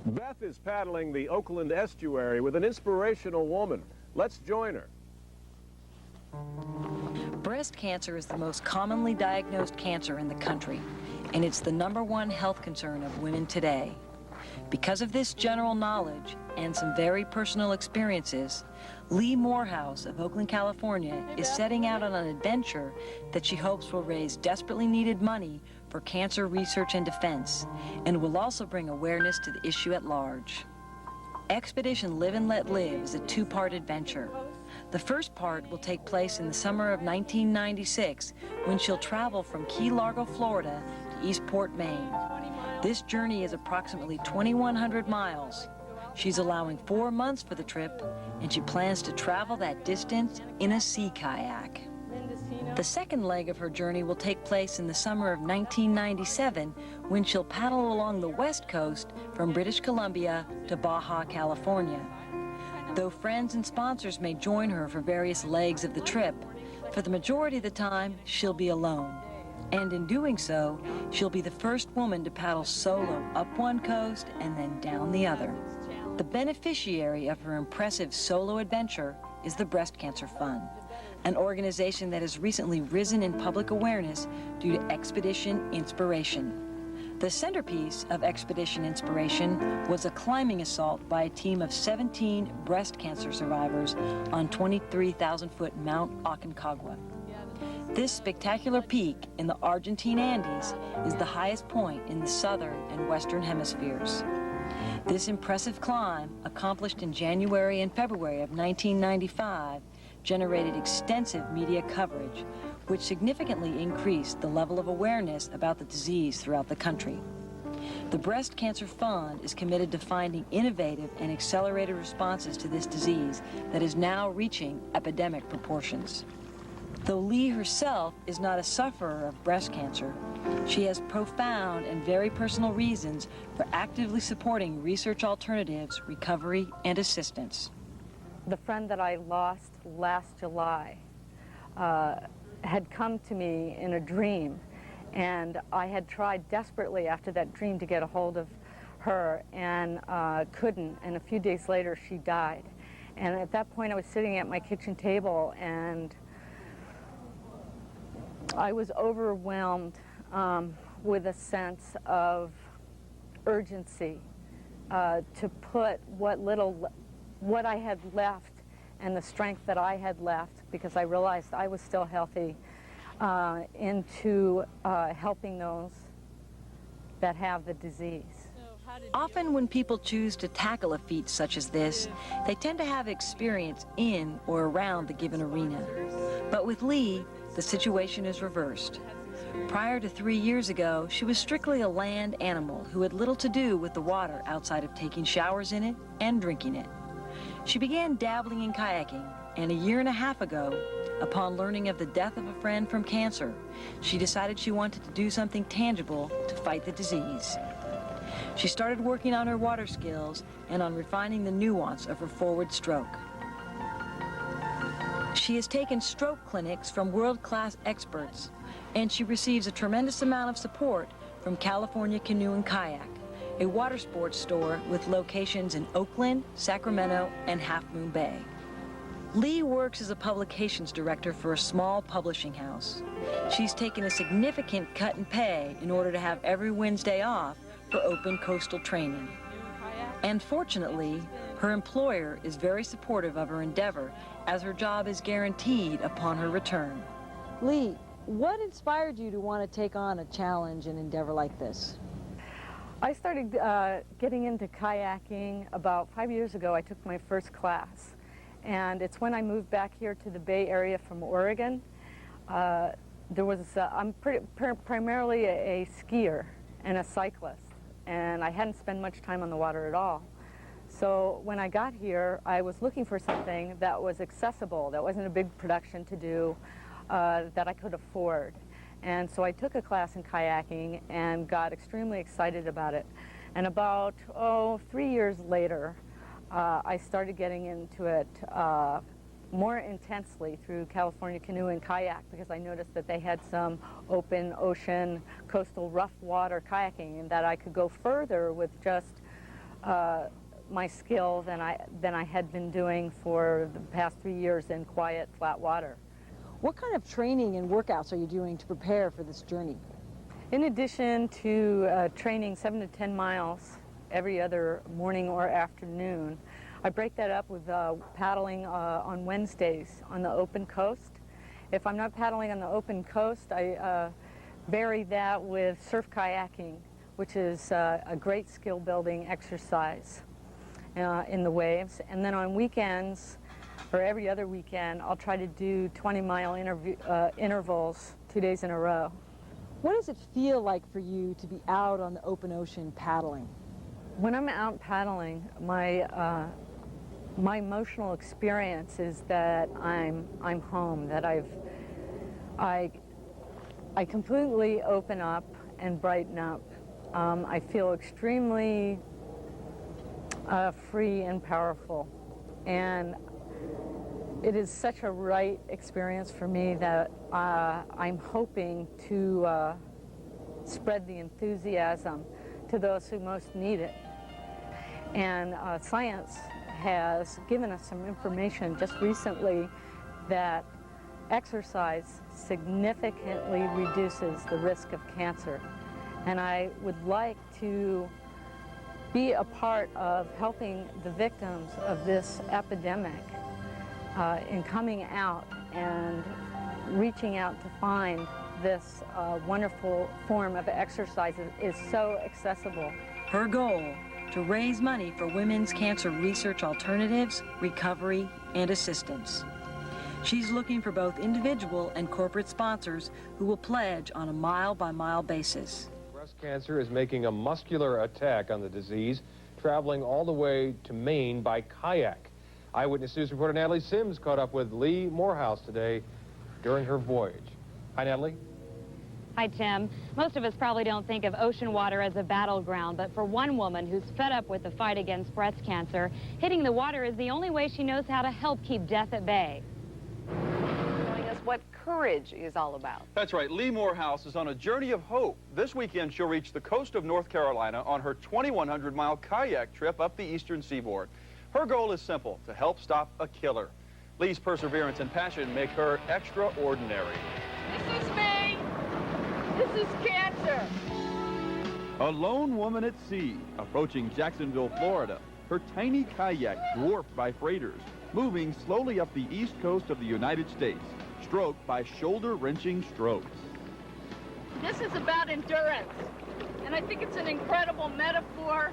Beth is paddling the Oakland estuary with an inspirational woman. Let's join her. Breast cancer is the most commonly diagnosed cancer in the country, and it's the #1 health concern of women today. Because of this general knowledge and some very personal experiences, Leigh Moorhouse of Oakland, California is setting out on an adventure that she hopes will raise desperately needed money for cancer research and defense, and will also bring awareness to the issue at large. Expedition Live and Let Live is a two-part adventure. The first part will take place in the summer of 1996, when she'll travel from Key Largo, Florida to Eastport, Maine. This journey is approximately 2,100 miles. She's allowing 4 months for the trip, and she plans to travel that distance in a sea kayak. The second leg of her journey will take place in the summer of 1997, when she'll paddle along the west coast from British Columbia to Baja, California. Though friends and sponsors may join her for various legs of the trip, for the majority of the time, she'll be alone. And in doing so, she'll be the first woman to paddle solo up one coast and then down the other. The beneficiary of her impressive solo adventure is the Breast Cancer Fund, an organization that has recently risen in public awareness due to Expedition Inspiration. The centerpiece of Expedition Inspiration was a climbing assault by a team of 17 breast cancer survivors on 23,000-foot Mount Aconcagua. This spectacular peak in the Argentine Andes is the highest point in the southern and western hemispheres. This impressive climb, accomplished in January and February of 1995, generated extensive media coverage, which significantly increased the level of awareness about the disease throughout the country. The Breast Cancer Fund is committed to finding innovative and accelerated responses to this disease that is now reaching epidemic proportions. Though Leigh herself is not a sufferer of breast cancer, she has profound and very personal reasons for actively supporting research alternatives, recovery, and assistance. The friend that I lost last July had come to me in a dream, and I had tried desperately after that dream to get a hold of her and couldn't, and a few days later she died. And at that point I was sitting at my kitchen table and I was overwhelmed with a sense of urgency to put what I had left and the strength that I had left, because I realized I was still healthy, into helping those that have the disease. Often when people choose to tackle a feat such as this, they tend to have experience in or around the given arena. But with Leigh, the situation is reversed. Prior to 3 years ago, she was strictly a land animal who had little to do with the water outside of taking showers in it and drinking it. She began dabbling in kayaking, and a year and a half ago, upon learning of the death of a friend from cancer, she decided she wanted to do something tangible to fight the disease. She started working on her water skills and on refining the nuance of her forward stroke. She has taken stroke clinics from world-class experts, and she receives a tremendous amount of support from California Canoe and Kayak, a water sports store with locations in Oakland, Sacramento, and Half Moon Bay. Leigh works as a publications director for a small publishing house. She's taken a significant cut in pay in order to have every Wednesday off for open coastal training. And fortunately, her employer is very supportive of her endeavor, as her job is guaranteed upon her return. Leigh, what inspired you to want to take on a challenge and endeavor like this? I started getting into kayaking about 5 years ago. I took my first class, and it's when I moved back here to the Bay Area from Oregon. I'm primarily a skier and a cyclist, and I hadn't spent much time on the water at all. So when I got here, I was looking for something that was accessible, that wasn't a big production to do, that I could afford. And so I took a class in kayaking and got extremely excited about it. And about, 3 years later, I started getting into it more intensely through California Canoe and Kayak, because I noticed that they had some open ocean, coastal rough water kayaking, and that I could go further with just my skill than I had been doing for the past 3 years in quiet, flat water. What kind of training and workouts are you doing to prepare for this journey? In addition to training 7 to 10 miles every other morning or afternoon, I break that up with paddling on Wednesdays on the open coast. If I'm not paddling on the open coast, I vary that with surf kayaking, which is a great skill building exercise in the waves. And then on weekends, or every other weekend, I'll try to do 20-mile intervals 2 days in a row. What does it feel like for you to be out on the open ocean paddling? When I'm out paddling, my emotional experience is that I'm home, that I completely open up and brighten up. I feel extremely free and powerful, and it is such a right experience for me that I'm hoping to spread the enthusiasm to those who most need it. And science has given us some information just recently that exercise significantly reduces the risk of cancer. And I would like to be a part of helping the victims of this epidemic in coming out and reaching out to find this wonderful form of exercise that is so accessible. Her goal, to raise money for women's cancer research alternatives, recovery, and assistance. She's looking for both individual and corporate sponsors who will pledge on a mile-by-mile basis. Breast cancer is making a muscular attack on the disease, traveling all the way to Maine by kayak. Eyewitness News reporter Natalie Sims caught up with Leigh Moorhouse today during her voyage. Hi, Natalie. Hi, Tim. Most of us probably don't think of ocean water as a battleground, but for one woman who's fed up with the fight against breast cancer, hitting the water is the only way she knows how to help keep death at bay. Showing us what courage is all about. That's right. Leigh Moorhouse is on a journey of hope. This weekend, she'll reach the coast of North Carolina on her 2,100-mile kayak trip up the eastern seaboard. Her goal is simple, to help stop a killer. Leigh's perseverance and passion make her extraordinary. This is me. This is cancer. A lone woman at sea, approaching Jacksonville, Florida. Her tiny kayak dwarfed by freighters, moving slowly up the east coast of the United States, stroked by shoulder-wrenching strokes. This is about endurance, and I think it's an incredible metaphor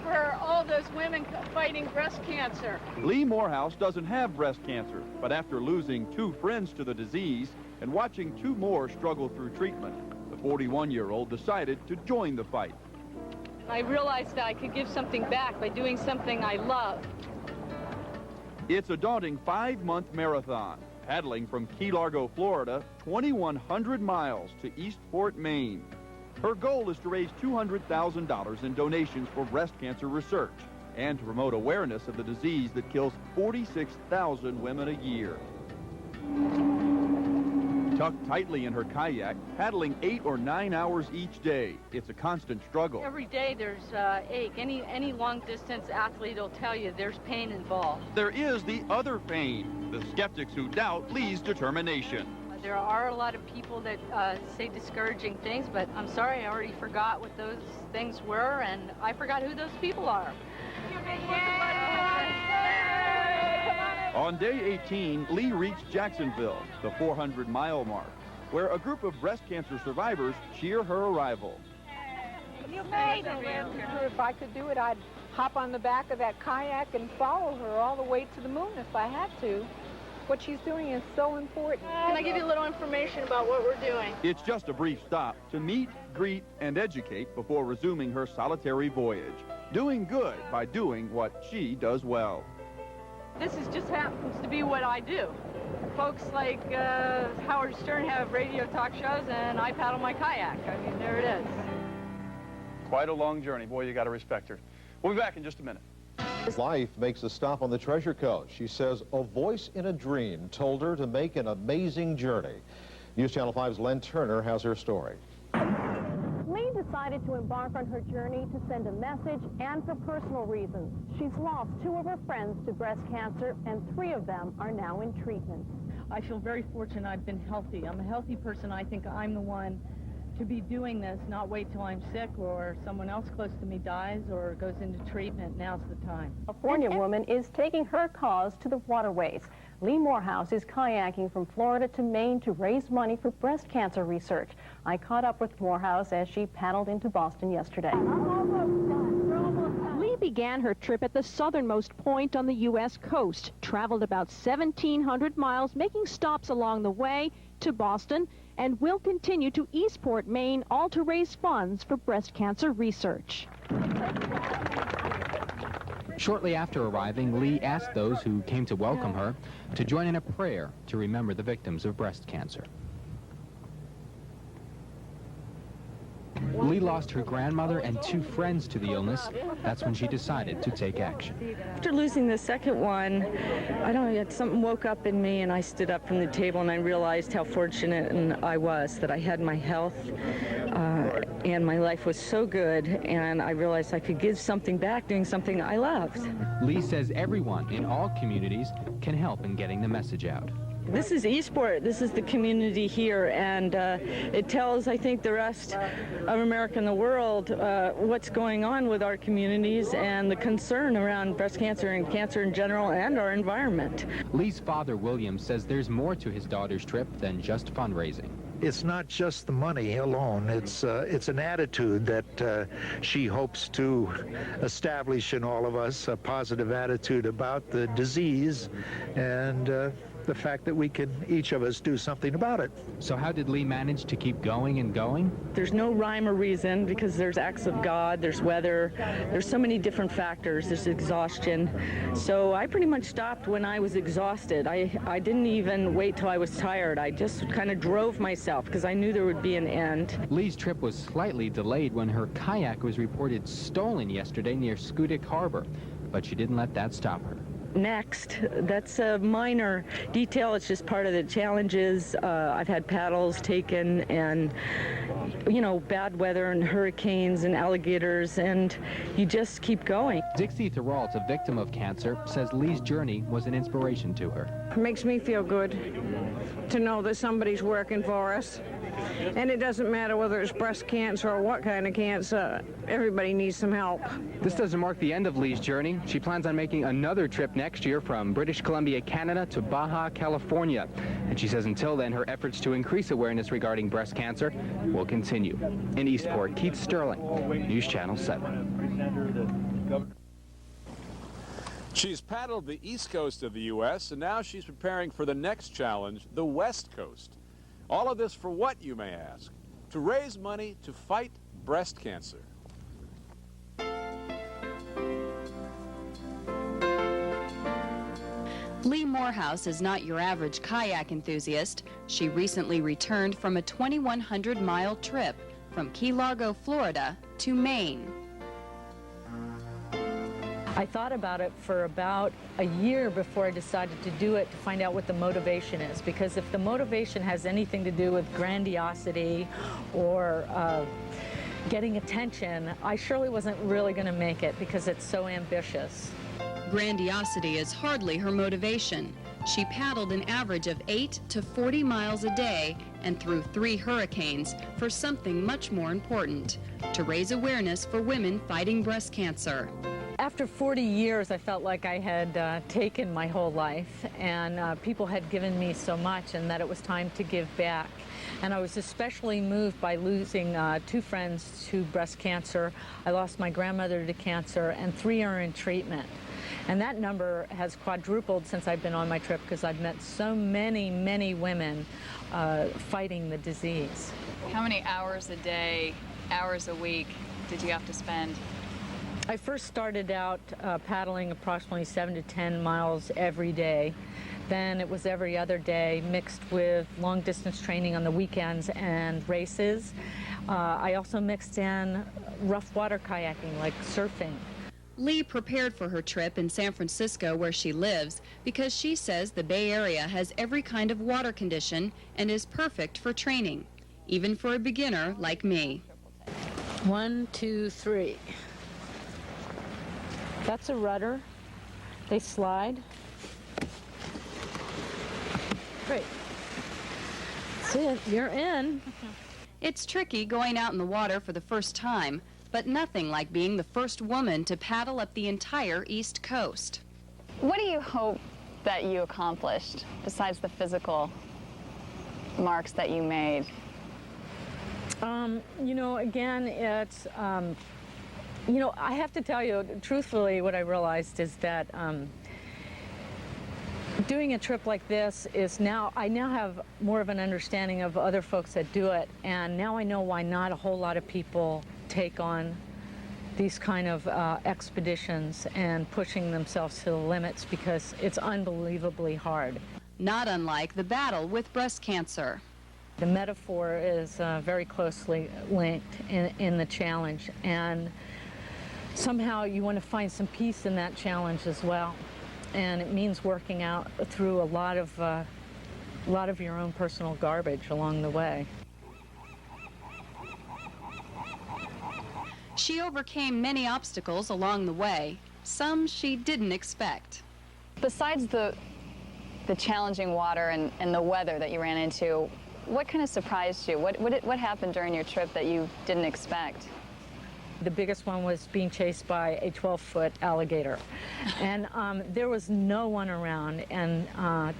for all those women fighting breast cancer. Leigh Moorhouse doesn't have breast cancer, but after losing 2 friends to the disease and watching 2 more struggle through treatment, the 41-year-old decided to join the fight. I realized that I could give something back by doing something I love. It's a daunting 5-month marathon, paddling from Key Largo, Florida, 2,100 miles to Eastport, Maine. Her goal is to raise $200,000 in donations for breast cancer research and to promote awareness of the disease that kills 46,000 women a year. Tucked tightly in her kayak, paddling 8 or 9 hours each day. It's a constant struggle. Every day there's ache. Any long-distance athlete will tell you there's pain involved. There is the other pain, the skeptics who doubt Leigh's determination. There are a lot of people that say discouraging things, but I'm sorry, I already forgot what those things were, and I forgot who those people are. On day 18, Leigh reached Jacksonville, the 400-mile mark, where a group of breast cancer survivors cheer her arrival. You made it. If I could do it, I'd hop on the back of that kayak and follow her all the way to the moon if I had to. What she's doing is so important. Can I give you a little information about what we're doing? It's just a brief stop to meet, greet, and educate before resuming her solitary voyage. Doing good by doing what she does well. This just happens to be what I do. Folks like Howard Stern have radio talk shows, and I paddle my kayak. I mean, there it is. Quite a long journey. Boy, you got to respect her. We'll be back in just a minute. Life makes a stop on the Treasure Coast. She says a voice in a dream told her to make an amazing journey. News Channel 5's Len Turner has her story. Leigh decided decided to embark on her journey to send a message and for personal reasons. She's lost 2 of her friends to breast cancer, and 3 of them are now in treatment. I feel very fortunate I've been healthy. I'm a healthy person. I think I'm the one to be doing this, not wait till I'm sick or someone else close to me dies or goes into treatment. Now's the time. A California woman is taking her cause to the waterways. Leigh Moorhouse is kayaking from Florida to Maine to raise money for breast cancer research. I caught up with Moorhouse as she paddled into Boston yesterday. Leigh began her trip at the southernmost point on the U.S. coast, traveled about 1,700 miles, making stops along the way to Boston, and will continue to Eastport, Maine, all to raise funds for breast cancer research. Shortly after arriving, Leigh asked those who came to welcome her to join in a prayer to remember the victims of breast cancer. Leigh lost her grandmother and 2 friends to the illness. That's when she decided to take action. After losing the second one, I don't know, something woke up in me and I stood up from the table and I realized how fortunate I was that I had my health and my life was so good, and I realized I could give something back doing something I loved. Leigh says everyone in all communities can help in getting the message out. This is Eastport. This is the community here, and it tells, I think, the rest of America and the world what's going on with our communities and the concern around breast cancer and cancer in general and our environment. Leigh's father, William, says there's more to his daughter's trip than just fundraising. It's not just the money alone. It's an attitude that she hopes to establish in all of us, a positive attitude about the disease and the fact that we can, each of us, do something about it. So how did Leigh manage to keep going and going? There's no rhyme or reason because there's acts of God, there's weather, there's so many different factors, there's exhaustion. So I pretty much stopped when I was exhausted. I didn't even wait till I was tired. I just kind of drove myself because I knew there would be an end. Leigh's trip was slightly delayed when her kayak was reported stolen yesterday near Schoodic Harbor, but she didn't let that stop her. Next, that's a minor detail. It's just part of the challenges. I've had paddles taken and, you know, bad weather and hurricanes and alligators, and you just keep going. Dixie Thoralt, a victim of cancer, says Leigh's journey was an inspiration to her. It makes me feel good to know that somebody's working for us. And it doesn't matter whether it's breast cancer or what kind of cancer. Everybody needs some help. This doesn't mark the end of Leigh's journey. She plans on making another trip next year from British Columbia, Canada to Baja, California. And she says until then, her efforts to increase awareness regarding breast cancer will continue. In Eastport, Keith Sterling, News Channel 7. She's paddled the east coast of the U.S., and now she's preparing for the next challenge, the west coast. All of this for what, you may ask? To raise money to fight breast cancer. Leigh Moorhouse is not your average kayak enthusiast. She recently returned from a 2,100-mile trip from Key Largo, Florida to Maine. I thought about it for about a year before I decided to do it to find out what the motivation is, because if the motivation has anything to do with grandiosity or getting attention, I surely wasn't really going to make it because it's so ambitious. Grandiosity is hardly her motivation. She paddled an average of 8 to 40 miles a day and through 3 hurricanes for something much more important, to raise awareness for women fighting breast cancer. After 40 years, I felt like I had taken my whole life, and people had given me so much, and that it was time to give back. And I was especially moved by losing 2 friends to breast cancer. I lost my grandmother to cancer, and 3 are in treatment. And that number has quadrupled since I've been on my trip because I've met so many, many women fighting the disease. How many hours a day, hours a week did you have to spend? I first started out paddling approximately 7 to 10 miles every day. Then it was every other day, mixed with long-distance training on the weekends and races. I also mixed in rough water kayaking, like surfing. Leigh prepared for her trip in San Francisco, where she lives, because she says the Bay Area has every kind of water condition and is perfect for training, even for a beginner like me. 1, 2, 3. That's a rudder. They slide. Great. That's it. You're in. It's tricky going out in the water for the first time, but nothing like being the first woman to paddle up the entire East Coast. What do you hope that you accomplished besides the physical marks that you made? You know, again, it's, you know, I have to tell you, truthfully, what I realized is that doing a trip like this is I now have more of an understanding of other folks that do it, and now I know why not a whole lot of people take on these kind of expeditions and pushing themselves to the limits, because it's unbelievably hard. Not unlike the battle with breast cancer. The metaphor is very closely linked in the challenge, and somehow you want to find some peace in that challenge as well. And it means working out through a lot of your own personal garbage along the way. She overcame many obstacles along the way, some she didn't expect. Besides the challenging water and the weather that you ran into, what kind of surprised you? What happened during your trip that you didn't expect? The biggest one was being chased by a 12-foot alligator. And there was no one around, and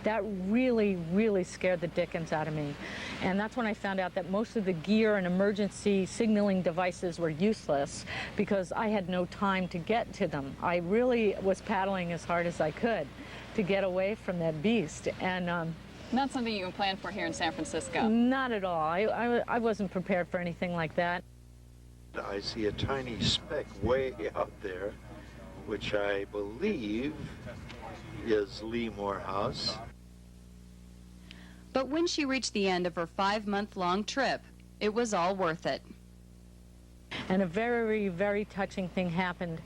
that really, really scared the dickens out of me. And that's when I found out that most of the gear and emergency signaling devices were useless, because I had no time to get to them. I really was paddling as hard as I could to get away from that beast. And not something you can plan for here in San Francisco? Not at all. I wasn't prepared for anything like that. I see a tiny speck way out there, which I believe is leigh moorhouse. But when she reached the end of her 5-month-long trip, it was all worth it. And a very, very touching thing happened,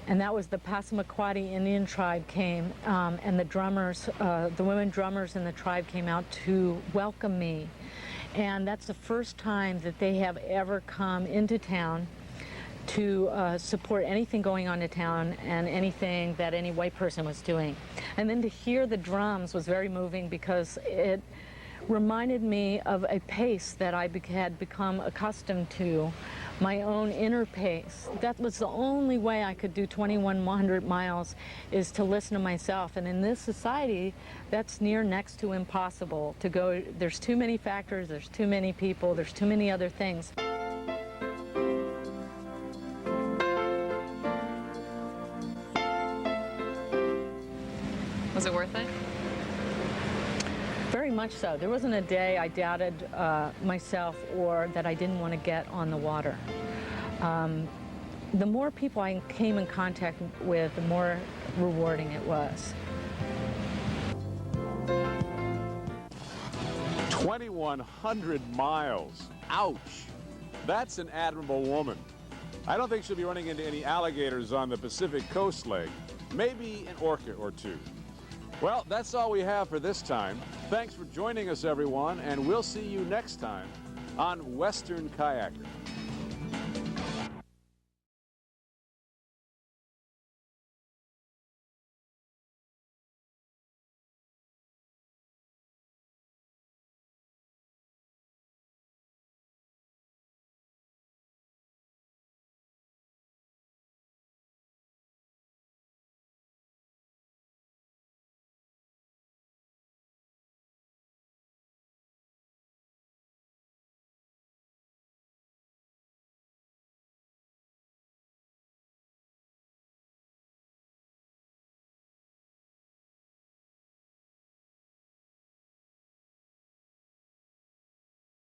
and that was the Passamaquoddy Indian tribe came, and the drummers, the women drummers in the tribe came out to welcome me. And that's the first time that they have ever come into town to support anything going on in town and anything that any white person was doing. And then to hear the drums was very moving, because it reminded me of a pace that I had become accustomed to, my own inner pace. That was the only way I could do 2,100 miles, is to listen to myself. And in this society, that's near next to impossible to go. There's too many factors, there's too many people, there's too many other things. Was it worth it? Very much so. There wasn't a day I doubted myself or that I didn't want to get on the water. The more people I came in contact with, the more rewarding it was. 2,100 miles. Ouch. That's an admirable woman. I don't think she'll be running into any alligators on the Pacific Coast Lake. Maybe an orca or two. Well, that's all we have for this time. Thanks for joining us, everyone, and we'll see you next time on Western Kayaker.